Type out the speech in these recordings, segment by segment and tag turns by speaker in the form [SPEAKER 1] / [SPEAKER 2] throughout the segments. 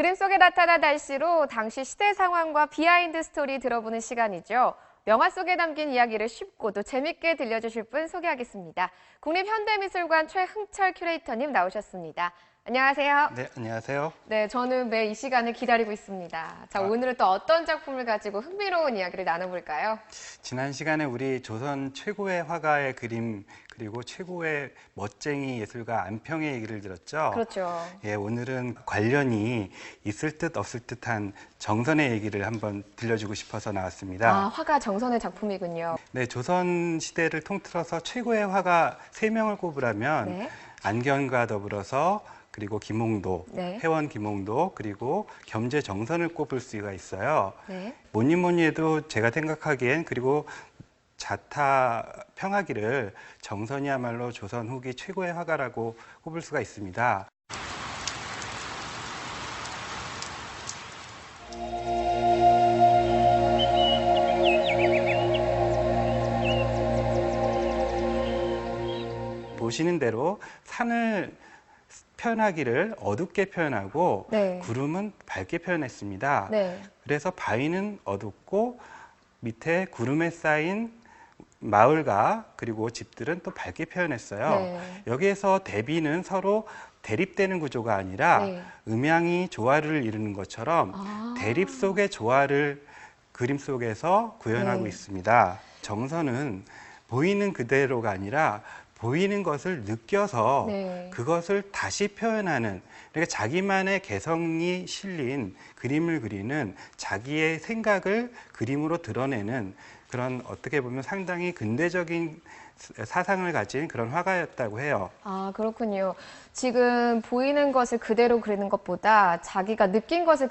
[SPEAKER 1] 그림 속에 나타난 날씨로 당시 시대 상황과 비하인드 스토리 들어보는 시간이죠. 명화 속에 담긴 이야기를 쉽고 또 재밌게 들려주실 분 소개하겠습니다. 국립현대미술관 최흥철 큐레이터님 나오셨습니다. 안녕하세요.
[SPEAKER 2] 네, 안녕하세요.
[SPEAKER 1] 네, 저는 매 이 시간을 기다리고 있습니다. 자, 오늘은 또 어떤 작품을 가지고 흥미로운 이야기를 나눠볼까요?
[SPEAKER 2] 지난 시간에 우리 조선 최고의 화가의 그림 그리고 최고의 멋쟁이 예술가 안평의 얘기를 들었죠.
[SPEAKER 1] 그렇죠.
[SPEAKER 2] 예, 오늘은 관련이 있을 듯 없을 듯한 정선의 얘기를 한번 들려주고 싶어서 나왔습니다.
[SPEAKER 1] 아, 화가 정선의 작품이군요.
[SPEAKER 2] 네, 조선 시대를 통틀어서 최고의 화가 3명을 꼽으라면
[SPEAKER 1] 네.
[SPEAKER 2] 안견과 더불어서 그리고 김홍도,
[SPEAKER 1] 네.
[SPEAKER 2] 회원 김홍도, 그리고 겸재 정선을 꼽을 수가 있어요.
[SPEAKER 1] 네.
[SPEAKER 2] 뭐니 해도 제가 생각하기엔 그리고 자타 평하기를 정선이야말로 조선 후기 최고의 화가라고 꼽을 수가 있습니다. 보시는 대로 산을 표현하기를 어둡게 표현하고
[SPEAKER 1] 네.
[SPEAKER 2] 구름은 밝게 표현했습니다.
[SPEAKER 1] 네.
[SPEAKER 2] 그래서 바위는 어둡고 밑에 구름에 쌓인 마을과 그리고 집들은 또 밝게 표현했어요.
[SPEAKER 1] 네.
[SPEAKER 2] 여기에서 대비는 서로 대립되는 구조가 아니라
[SPEAKER 1] 네.
[SPEAKER 2] 음양이 조화를 이루는 것처럼 대립 속의 조화를 그림 속에서 구현하고
[SPEAKER 1] 네.
[SPEAKER 2] 있습니다. 정선은 보이는 그대로가 아니라 보이는 것을 느껴서
[SPEAKER 1] 네.
[SPEAKER 2] 그것을 다시 표현하는, 그러니까 자기만의 개성이 실린 그림을 그리는, 자기의 생각을 그림으로 드러내는 그런, 어떻게 보면 상당히 근대적인 사상을 가진 그런 화가였다고 해요.
[SPEAKER 1] 아, 그렇군요. 지금 보이는 것을 그대로 그리는 것보다 자기가 느낀 것을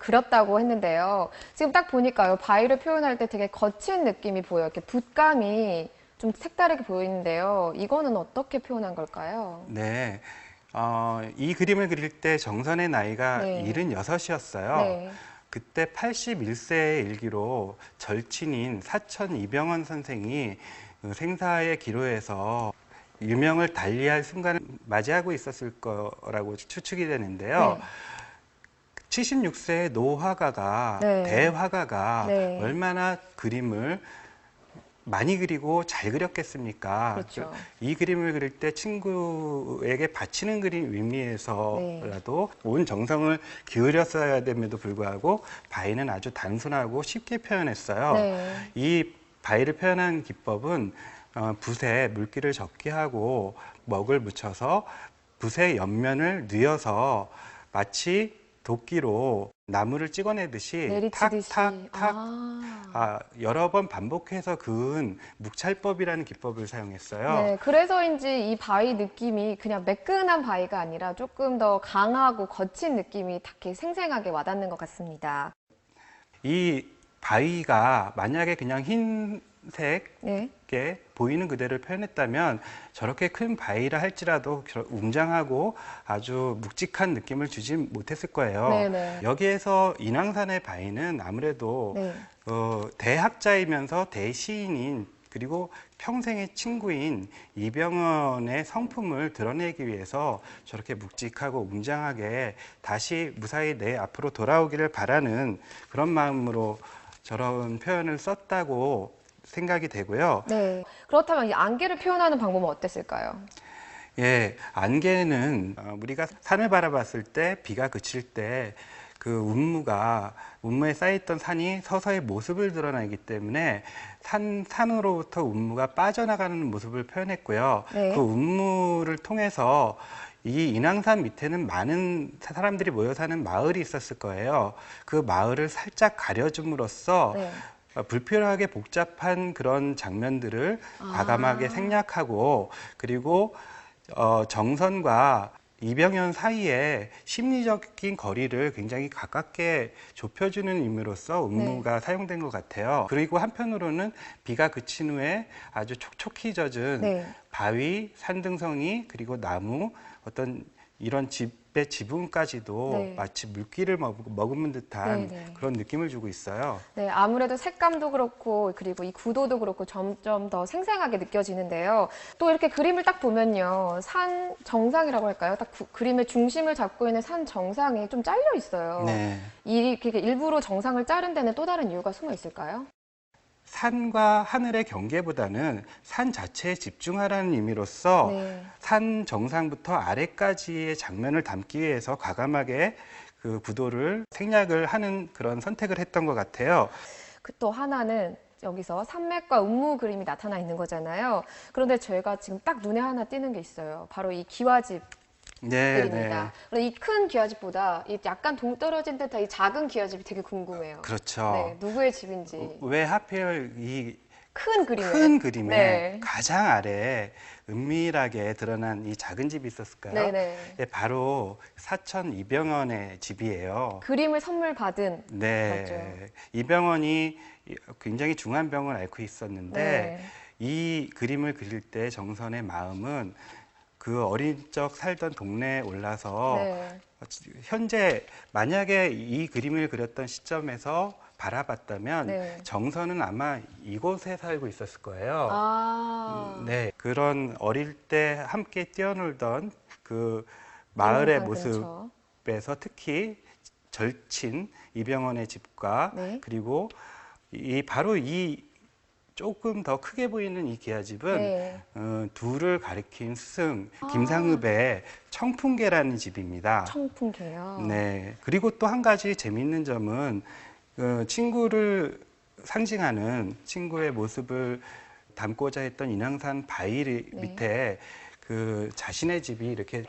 [SPEAKER 1] 그렸다고 했는데요. 지금 딱 보니까요, 바위를 표현할 때 되게 거친 느낌이 보여요. 이렇게 붓감이 좀 색다르게 보이는데요. 이거는 어떻게 표현한 걸까요?
[SPEAKER 2] 네. 이 그림을 그릴 때 정선의 나이가
[SPEAKER 1] 네.
[SPEAKER 2] 76이었어요.
[SPEAKER 1] 네.
[SPEAKER 2] 그때 81세의 일기로 절친인 사천 이병헌 선생이 그 생사의 기로에서 유명을 달리할 순간을 맞이하고 있었을 거라고 추측이 되는데요.
[SPEAKER 1] 네.
[SPEAKER 2] 76세의 노화가가,
[SPEAKER 1] 네.
[SPEAKER 2] 대화가가
[SPEAKER 1] 네.
[SPEAKER 2] 얼마나 그림을 많이 그리고 잘 그렸겠습니까?
[SPEAKER 1] 그렇죠.
[SPEAKER 2] 이 그림을 그릴 때 친구에게 바치는 그림 의미에서라도 온 정성을 기울였어야 됨에도 불구하고 바위는 아주 단순하고 쉽게 표현했어요.
[SPEAKER 1] 네.
[SPEAKER 2] 이 바위를 표현한 기법은 붓에 물기를 적게 하고 먹을 묻혀서 붓의 옆면을 뉘어서 마치 도끼로 나무를 찍어내듯이
[SPEAKER 1] 내리치듯이.
[SPEAKER 2] 탁탁탁 여러 번 반복해서 그은 묵찰법이라는 기법을 사용했어요.
[SPEAKER 1] 네, 그래서인지 이 바위 느낌이 그냥 매끈한 바위가 아니라 조금 더 강하고 거친 느낌이 딱히 생생하게 와닿는 것 같습니다.
[SPEAKER 2] 이 바위가 만약에 그냥 흰색에
[SPEAKER 1] 네.
[SPEAKER 2] 보이는 그대로 표현했다면 저렇게 큰 바위라 할지라도 웅장하고 아주 묵직한 느낌을 주지 못했을 거예요.
[SPEAKER 1] 네네.
[SPEAKER 2] 여기에서 인왕산의 바위는 아무래도
[SPEAKER 1] 네.
[SPEAKER 2] 대학자이면서 대시인인 그리고 평생의 친구인 이병헌의 성품을 드러내기 위해서 저렇게 묵직하고 웅장하게 다시 무사히 내 앞으로 돌아오기를 바라는 그런 마음으로 저런 표현을 썼다고 생각이 되고요.
[SPEAKER 1] 네. 그렇다면 이 안개를 표현하는 방법은 어땠을까요?
[SPEAKER 2] 예, 안개는 우리가 산을 바라봤을 때 비가 그칠 때 그 운무에 쌓여있던 산이 서서히 모습을 드러내기 때문에 산으로부터 운무가 빠져나가는 모습을 표현했고요.
[SPEAKER 1] 네.
[SPEAKER 2] 그 운무를 통해서 이 인왕산 밑에는 많은 사람들이 모여 사는 마을이 있었을 거예요. 그 마을을 살짝 가려줌으로써
[SPEAKER 1] 네.
[SPEAKER 2] 불필요하게 복잡한 그런 장면들을 과감하게 생략하고, 그리고 정선과 이병헌 사이에 심리적인 거리를 굉장히 가깝게 좁혀주는 의미로서 운무가 사용된 것 같아요. 그리고 한편으로는 비가 그친 후에 아주 촉촉히 젖은
[SPEAKER 1] 네.
[SPEAKER 2] 바위, 산등성이, 그리고 나무, 어떤 이런 집 앞에 지붕까지도
[SPEAKER 1] 네.
[SPEAKER 2] 마치 물기를 머금은 듯한
[SPEAKER 1] 네, 네.
[SPEAKER 2] 그런 느낌을 주고 있어요.
[SPEAKER 1] 네, 아무래도 색감도 그렇고, 그리고 이 구도도 그렇고, 점점 더 생생하게 느껴지는데요. 또 이렇게 그림을 딱 보면요. 산 정상이라고 할까요? 딱 그림의 중심을 잡고 있는 산 정상이 좀 잘려 있어요.
[SPEAKER 2] 네.
[SPEAKER 1] 이렇게 일부러 정상을 자른 데는 또 다른 이유가 숨어 있을까요?
[SPEAKER 2] 산과 하늘의 경계보다는 산 자체에 집중하라는 의미로서
[SPEAKER 1] 네.
[SPEAKER 2] 산 정상부터 아래까지의 장면을 담기 위해서 과감하게 그 구도를 생략을 하는 그런 선택을 했던 것 같아요.
[SPEAKER 1] 그 또 하나는 여기서 산맥과 운무 그림이 나타나 있는 거잖아요. 그런데 제가 지금 딱 눈에 하나 띄는 게 있어요. 바로 이 기와집
[SPEAKER 2] 네,
[SPEAKER 1] 그림입니다. 이 큰 기와집보다 이 약간 동떨어진 듯한 이 작은 기와집이 되게 궁금해요.
[SPEAKER 2] 그렇죠.
[SPEAKER 1] 네, 누구의 집인지.
[SPEAKER 2] 왜 하필 이
[SPEAKER 1] 큰 그림에.
[SPEAKER 2] 큰 그림에
[SPEAKER 1] 네.
[SPEAKER 2] 가장 아래에 은밀하게 드러난 이 작은 집이 있었을까요?
[SPEAKER 1] 네네.
[SPEAKER 2] 네, 바로 사천 이병헌의 집이에요.
[SPEAKER 1] 그림을 선물 받은.
[SPEAKER 2] 네,
[SPEAKER 1] 맞죠.
[SPEAKER 2] 이병헌이 굉장히 중한 병을 앓고 있었는데
[SPEAKER 1] 네.
[SPEAKER 2] 이 그림을 그릴 때 정선의 마음은 그 어린 적 살던 동네에 올라서
[SPEAKER 1] 네.
[SPEAKER 2] 현재 만약에 이 그림을 그렸던 시점에서 바라봤다면
[SPEAKER 1] 네.
[SPEAKER 2] 정선은 아마 이곳에 살고 있었을 거예요.
[SPEAKER 1] 아.
[SPEAKER 2] 네, 그런 어릴 때 함께 뛰어놀던 그 마을의
[SPEAKER 1] 인왕산 근처.
[SPEAKER 2] 모습에서 특히 절친 이병헌의 집과
[SPEAKER 1] 네.
[SPEAKER 2] 그리고 바로 이 조금 더 크게 보이는 이 기와집은
[SPEAKER 1] 네.
[SPEAKER 2] 둘을 가리킨 스승
[SPEAKER 1] 아.
[SPEAKER 2] 김상읍의 청풍계라는 집입니다.
[SPEAKER 1] 청풍계요.
[SPEAKER 2] 네. 그리고 또 한 가지 재미있는 점은 친구를 상징하는 친구의 모습을 담고자 했던 인왕산 바위
[SPEAKER 1] 네.
[SPEAKER 2] 밑에 그 자신의 집이 이렇게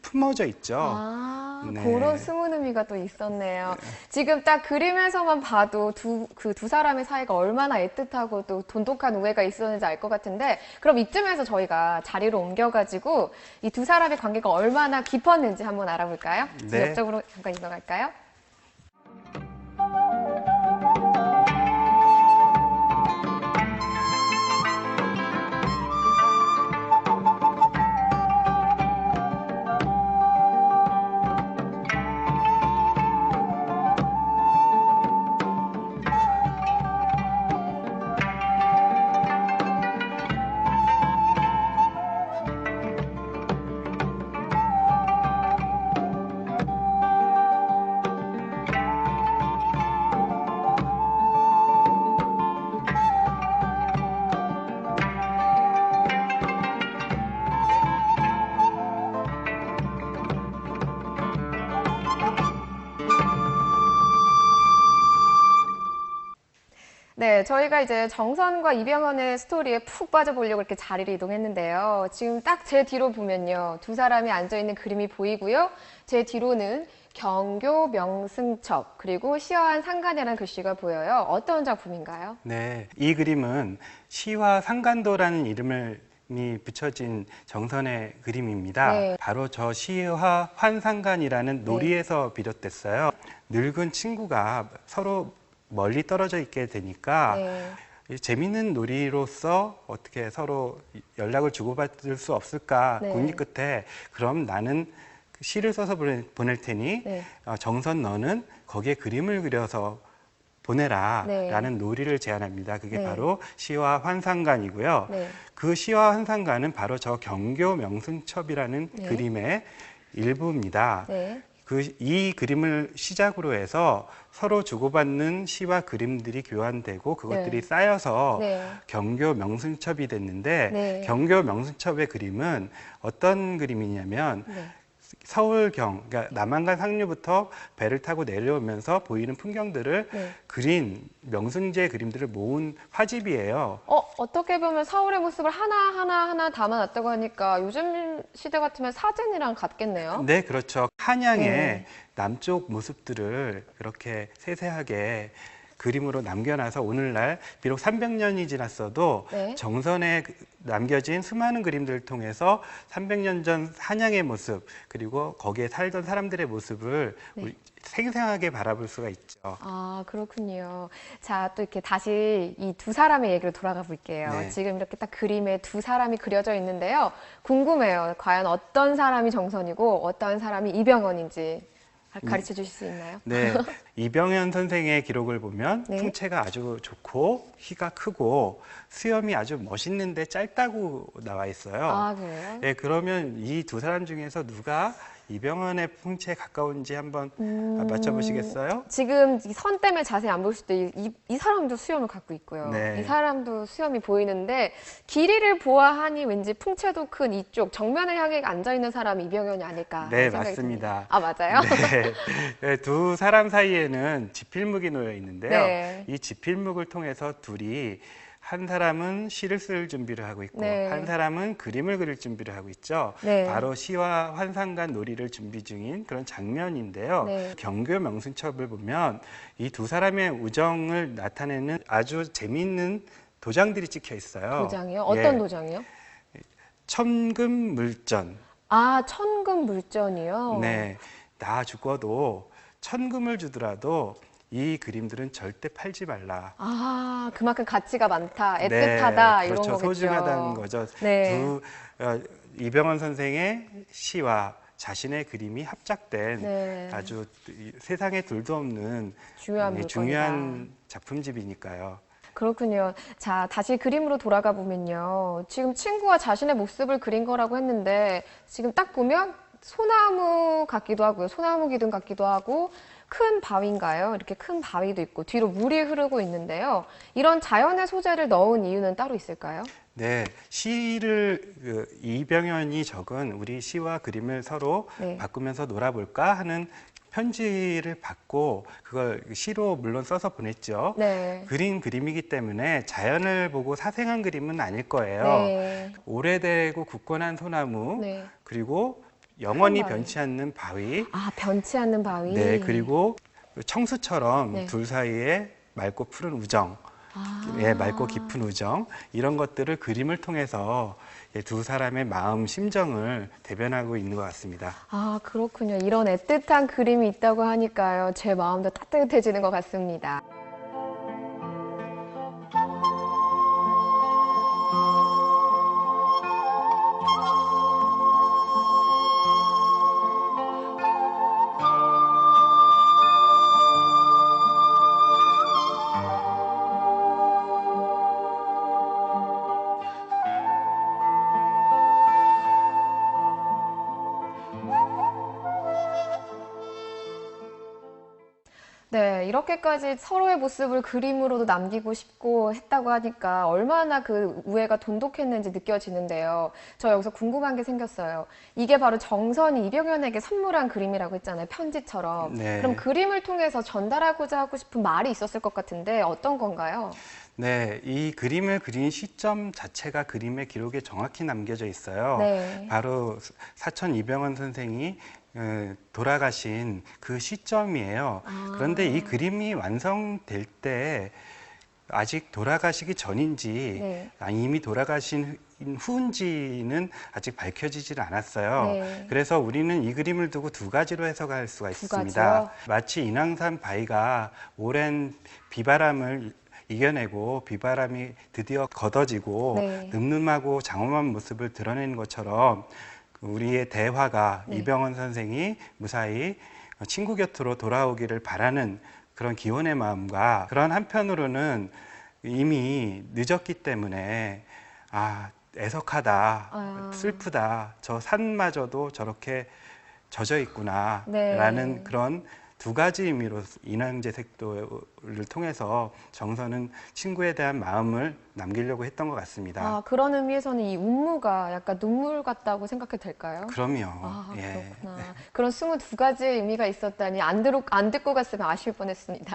[SPEAKER 2] 품어져 있죠.
[SPEAKER 1] 아,
[SPEAKER 2] 네.
[SPEAKER 1] 그런 숨은 의미가 또 있었네요. 지금 딱 그림에서만 봐도 그 두 사람의 사이가 얼마나 애틋하고 또 돈독한 우애가 있었는지 알 것 같은데, 그럼 이쯤에서 저희가 자리로 옮겨가지고 이 두 사람의 관계가 얼마나 깊었는지 한번 알아볼까요?
[SPEAKER 2] 네.
[SPEAKER 1] 옆쪽으로 잠깐 이동할까요? 네, 저희가 이제 정선과 이병헌의 스토리에 푹 빠져보려고 이렇게 자리를 이동했는데요. 지금 딱 제 뒤로 보면요. 두 사람이 앉아있는 그림이 보이고요. 제 뒤로는 경교 명승첩 그리고 시화한 상간이라는 글씨가 보여요. 어떤 작품인가요?
[SPEAKER 2] 네. 이 그림은 시화 상간도라는 이름이 붙여진 정선의 그림입니다.
[SPEAKER 1] 네.
[SPEAKER 2] 바로 저 시화 환상간이라는 놀이에서 비롯됐어요. 늙은 친구가 서로 멀리 떨어져 있게 되니까
[SPEAKER 1] 네.
[SPEAKER 2] 이 재밌는 놀이로서 어떻게 서로 연락을 주고받을 수 없을까
[SPEAKER 1] 네.
[SPEAKER 2] 궁리 끝에 그럼 나는 시를 써서 보낼 테니
[SPEAKER 1] 네.
[SPEAKER 2] 정선 너는 거기에 그림을 그려서 보내라
[SPEAKER 1] 네.
[SPEAKER 2] 라는 놀이를 제안합니다. 그게
[SPEAKER 1] 네.
[SPEAKER 2] 바로 시화 환상간이고요.
[SPEAKER 1] 네.
[SPEAKER 2] 그 시화 환상간은 바로 저 경교 명승첩이라는
[SPEAKER 1] 네.
[SPEAKER 2] 그림의 일부입니다.
[SPEAKER 1] 네.
[SPEAKER 2] 이 그림을 시작으로 해서 서로 주고받는 시와 그림들이 교환되고 그것들이
[SPEAKER 1] 네.
[SPEAKER 2] 쌓여서
[SPEAKER 1] 네.
[SPEAKER 2] 경교 명승첩이 됐는데
[SPEAKER 1] 네.
[SPEAKER 2] 경교 명승첩의 그림은 어떤 그림이냐면
[SPEAKER 1] 네.
[SPEAKER 2] 서울경, 그러니까 남한강 상류부터 배를 타고 내려오면서 보이는 풍경들을
[SPEAKER 1] 네.
[SPEAKER 2] 그린 명승지의 그림들을 모은 화집이에요.
[SPEAKER 1] 어떻게 보면 서울의 모습을 하나 담아놨다고 하니까 요즘 시대 같으면 사진이랑 같겠네요.
[SPEAKER 2] 네, 그렇죠. 한양의
[SPEAKER 1] 네.
[SPEAKER 2] 남쪽 모습들을 그렇게 세세하게 그림으로 남겨놔서 오늘날 비록 300년이 지났어도
[SPEAKER 1] 네.
[SPEAKER 2] 정선에 남겨진 수많은 그림들을 통해서 300년 전 한양의 모습 그리고 거기에 살던 사람들의 모습을
[SPEAKER 1] 네.
[SPEAKER 2] 우리 생생하게 바라볼 수가 있죠.
[SPEAKER 1] 아, 그렇군요. 자, 또 이렇게 다시 이 두 사람의 얘기로 돌아가 볼게요.
[SPEAKER 2] 네.
[SPEAKER 1] 지금 이렇게 딱 그림에 두 사람이 그려져 있는데요. 궁금해요. 과연 어떤 사람이 정선이고 어떤 사람이 이병헌인지 가르쳐 주실 수 있나요?
[SPEAKER 2] 네, 이병현 선생의 기록을 보면
[SPEAKER 1] 네.
[SPEAKER 2] 풍채가 아주 좋고 키가 크고 수염이 아주 멋있는데 짧다고 나와 있어요.
[SPEAKER 1] 아, 그래요?
[SPEAKER 2] 네, 그러면 이 두 사람 중에서 누가 이병헌의 풍채에 가까운지 한번 맞춰보시겠어요?
[SPEAKER 1] 지금 이 선 때문에 자세히 안 보실 때 이 사람도 수염을 갖고 있고요.
[SPEAKER 2] 네.
[SPEAKER 1] 이 사람도 수염이 보이는데 길이를 보아하니 왠지 풍채도 큰 이쪽 정면을 향해 앉아 있는 사람이 이병헌이 아닐까
[SPEAKER 2] 네,
[SPEAKER 1] 생각이
[SPEAKER 2] 맞습니다.
[SPEAKER 1] 듭니다. 아, 맞아요?
[SPEAKER 2] 네, 네, 두 사람 사이에는 지필묵이 놓여 있는데요.
[SPEAKER 1] 네.
[SPEAKER 2] 이 지필묵을 통해서 둘이 한 사람은 시를 쓸 준비를 하고 있고
[SPEAKER 1] 네.
[SPEAKER 2] 한 사람은 그림을 그릴 준비를 하고 있죠.
[SPEAKER 1] 네.
[SPEAKER 2] 바로 시와 환상간 놀이를 준비 중인 그런 장면인데요.
[SPEAKER 1] 네.
[SPEAKER 2] 경교 명승첩을 보면 이 두 사람의 우정을 나타내는 아주 재미있는 도장들이 찍혀 있어요.
[SPEAKER 1] 도장이요? 어떤
[SPEAKER 2] 예,
[SPEAKER 1] 도장이요?
[SPEAKER 2] 천금물전.
[SPEAKER 1] 아, 천금물전이요?
[SPEAKER 2] 네, 나 죽어도 천금을 주더라도 이 그림들은 절대 팔지 말라.
[SPEAKER 1] 아, 그만큼 가치가 많다, 애틋하다
[SPEAKER 2] 네,
[SPEAKER 1] 이런
[SPEAKER 2] 그렇죠.
[SPEAKER 1] 거겠죠.
[SPEAKER 2] 소중하다는 거죠.
[SPEAKER 1] 네.
[SPEAKER 2] 이병헌 선생의 시와 자신의 그림이 합작된
[SPEAKER 1] 네.
[SPEAKER 2] 아주 세상에 둘도 없는
[SPEAKER 1] 중요한 물건이다.
[SPEAKER 2] 중요한 작품집이니까요.
[SPEAKER 1] 그렇군요. 자, 다시 그림으로 돌아가 보면요. 지금 친구와 자신의 모습을 그린 거라고 했는데 지금 딱 보면 소나무 같기도 하고요. 소나무 기둥 같기도 하고 큰 바위인가요? 이렇게 큰 바위도 있고 뒤로 물이 흐르고 있는데요. 이런 자연의 소재를 넣은 이유는 따로 있을까요?
[SPEAKER 2] 네, 시를 이병헌이 적은 우리 시와 그림을 서로
[SPEAKER 1] 네.
[SPEAKER 2] 바꾸면서 놀아볼까 하는 편지를 받고 그걸 시로 물론 써서 보냈죠.
[SPEAKER 1] 네.
[SPEAKER 2] 그린 그림이기 때문에 자연을 보고 사생한 그림은 아닐 거예요.
[SPEAKER 1] 네.
[SPEAKER 2] 오래되고 굳건한 소나무,
[SPEAKER 1] 네.
[SPEAKER 2] 그리고 영원히
[SPEAKER 1] 큰 바위.
[SPEAKER 2] 변치 않는 바위,
[SPEAKER 1] 아, 변치 않는 바위.
[SPEAKER 2] 네, 그리고 청수처럼
[SPEAKER 1] 네.
[SPEAKER 2] 둘 사이에 맑고 푸른 우정,
[SPEAKER 1] 아.
[SPEAKER 2] 예, 맑고 깊은 우정, 이런 것들을 그림을 통해서 두 사람의 마음, 심정을 대변하고 있는 것 같습니다.
[SPEAKER 1] 아, 그렇군요. 이런 애틋한 그림이 있다고 하니까요. 제 마음도 따뜻해지는 것 같습니다. 네, 이렇게까지 서로의 모습을 그림으로도 남기고 싶고 했다고 하니까 얼마나 그 우애가 돈독했는지 느껴지는데요. 저 여기서 궁금한 게 생겼어요. 이게 바로 정선이 이병헌에게 선물한 그림이라고 했잖아요. 편지처럼.
[SPEAKER 2] 네.
[SPEAKER 1] 그럼 그림을 통해서 전달하고자 하고 싶은 말이 있었을 것 같은데 어떤 건가요?
[SPEAKER 2] 네, 이 그림을 그린 시점 자체가 그림의 기록에 정확히 남겨져 있어요.
[SPEAKER 1] 네.
[SPEAKER 2] 바로 사천 이병헌 선생이 돌아가신 그 시점이에요. 그런데 이 그림이 완성될 때 아직 돌아가시기 전인지
[SPEAKER 1] 네.
[SPEAKER 2] 이미 돌아가신 후인지는 아직 밝혀지질 않았어요.
[SPEAKER 1] 네.
[SPEAKER 2] 그래서 우리는 이 그림을 두고 두 가지로 해석할 수가 있습니다.
[SPEAKER 1] 가지요?
[SPEAKER 2] 마치 인왕산 바위가 오랜 비바람을 이겨내고 비바람이 드디어 걷어지고
[SPEAKER 1] 네.
[SPEAKER 2] 늠름하고 장엄한 모습을 드러내는 것처럼 우리의 대화가
[SPEAKER 1] 네.
[SPEAKER 2] 이병헌 선생이 무사히 친구 곁으로 돌아오기를 바라는 그런 기원의 마음과 그런 한편으로는 이미 늦었기 때문에 애석하다, 슬프다, 저 산마저도 저렇게 젖어 있구나
[SPEAKER 1] 네.
[SPEAKER 2] 라는 그런 두 가지 의미로 인왕제색도를 통해서 정선은 친구에 대한 마음을 남기려고 했던 것 같습니다.
[SPEAKER 1] 아, 그런 의미에서는 이 운무가 약간 눈물 같다고 생각해도 될까요?
[SPEAKER 2] 그럼요.
[SPEAKER 1] 아,
[SPEAKER 2] 예.
[SPEAKER 1] 그렇구나. 그런 22가지의 의미가 있었다니 안 듣고 갔으면 아쉬울 뻔했습니다.